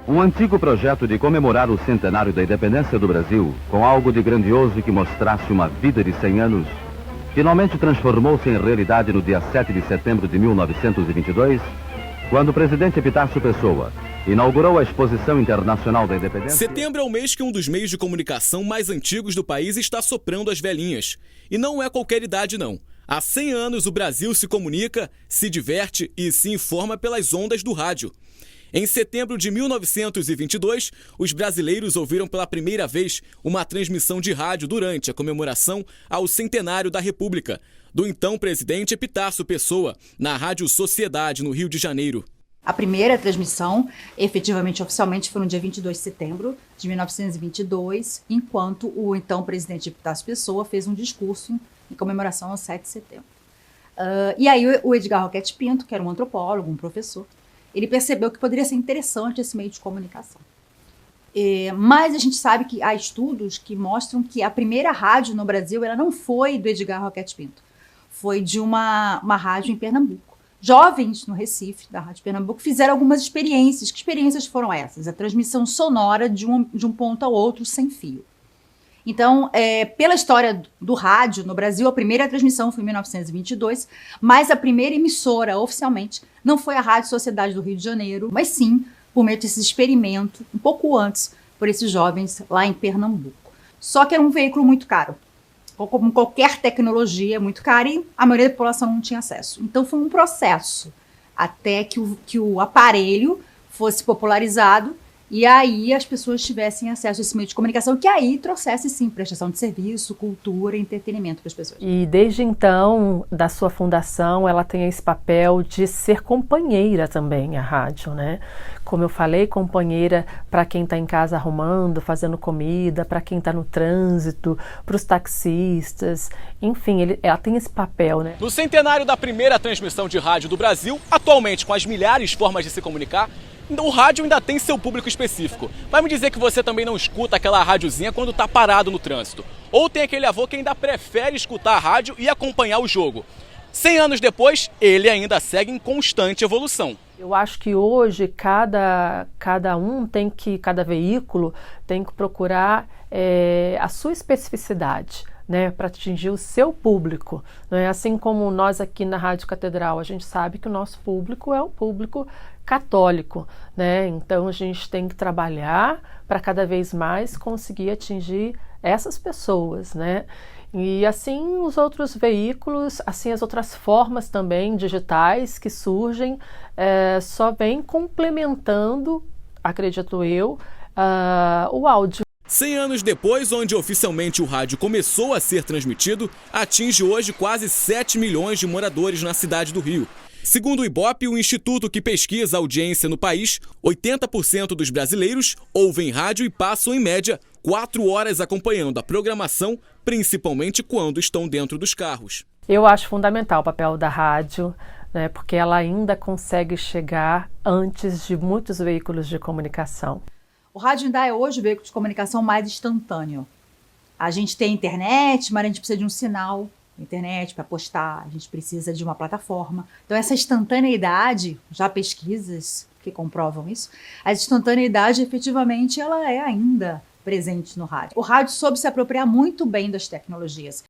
Um antigo projeto de comemorar o centenário da independência do Brasil, com algo de grandioso que mostrasse uma vida de 100 anos, finalmente transformou-se em realidade no dia 7 de setembro de 1922, quando o presidente Epitácio Pessoa inaugurou a Exposição Internacional da Independência. Setembro é o mês que um dos meios de comunicação mais antigos do país está soprando as velhinhas. E não é qualquer idade, não. Há 100 anos o Brasil se comunica, se diverte e se informa pelas ondas do rádio. Em setembro de 1922, os brasileiros ouviram pela primeira vez uma transmissão de rádio durante a comemoração ao centenário da República, do então presidente Epitácio Pessoa, na Rádio Sociedade, no Rio de Janeiro. A primeira transmissão, efetivamente, oficialmente, foi no dia 22 de setembro de 1922, enquanto o então presidente Epitácio Pessoa fez um discurso em comemoração ao 7 de setembro. E aí o Edgar Roquette Pinto, que era um antropólogo, um professor, ele percebeu que poderia ser interessante esse meio de comunicação. Mas a gente sabe que há estudos que mostram que a primeira rádio no Brasil ela não foi do Edgar Roquette Pinto, foi de uma rádio em Pernambuco. Jovens no Recife, da Rádio Pernambuco, fizeram algumas experiências. Que experiências foram essas? A transmissão sonora de um ponto ao outro sem fio. Então, pela história do rádio no Brasil, a primeira transmissão foi em 1922, mas a primeira emissora, oficialmente, não foi a Rádio Sociedade do Rio de Janeiro, mas sim, por meio desse experimento, um pouco antes, por esses jovens lá em Pernambuco. Só que era um veículo muito caro. Como qualquer tecnologia, é muito cara, e a maioria da população não tinha acesso. Então, foi um processo até que o aparelho fosse popularizado e aí as pessoas tivessem acesso a esse meio de comunicação, que aí trouxesse, sim, prestação de serviço, cultura e entretenimento para as pessoas. E desde então, da sua fundação, ela tem esse papel de ser companheira também, a rádio, né? Como eu falei, companheira para quem está em casa arrumando, fazendo comida, para quem está no trânsito, para os taxistas, enfim, ela tem esse papel, né? No centenário da primeira transmissão de rádio do Brasil, atualmente com as milhares de formas de se comunicar, o rádio ainda tem seu público específico. Vai me dizer que você também não escuta aquela rádiozinha quando está parado no trânsito. Ou tem aquele avô que ainda prefere escutar a rádio e acompanhar o jogo. 100 anos depois, ele ainda segue em constante evolução. Eu acho que hoje cada veículo tem que procurar a sua especificidade, né, para atingir o seu público, né? Assim como nós aqui na Rádio Catedral, a gente sabe que o nosso público é o público católico, né? Então a gente tem que trabalhar para cada vez mais conseguir atingir essas pessoas, né? E assim os outros veículos, assim as outras formas também digitais que surgem, só vem complementando, acredito eu, o áudio. 100 anos depois, onde oficialmente o rádio começou a ser transmitido, atinge hoje quase 7 milhões de moradores na cidade do Rio. Segundo o Ibope, o instituto que pesquisa a audiência no país, 80% dos brasileiros ouvem rádio e passam, em média, 4 horas acompanhando a programação, principalmente quando estão dentro dos carros. Eu acho fundamental o papel da rádio, né, porque ela ainda consegue chegar antes de muitos veículos de comunicação. O rádio ainda é hoje o veículo de comunicação mais instantâneo. A gente tem internet, mas a gente precisa de um sinal internet para postar, a gente precisa de uma plataforma. Então essa instantaneidade, já há pesquisas que comprovam isso, a instantaneidade efetivamente ela é ainda presente no rádio. O rádio soube se apropriar muito bem das tecnologias.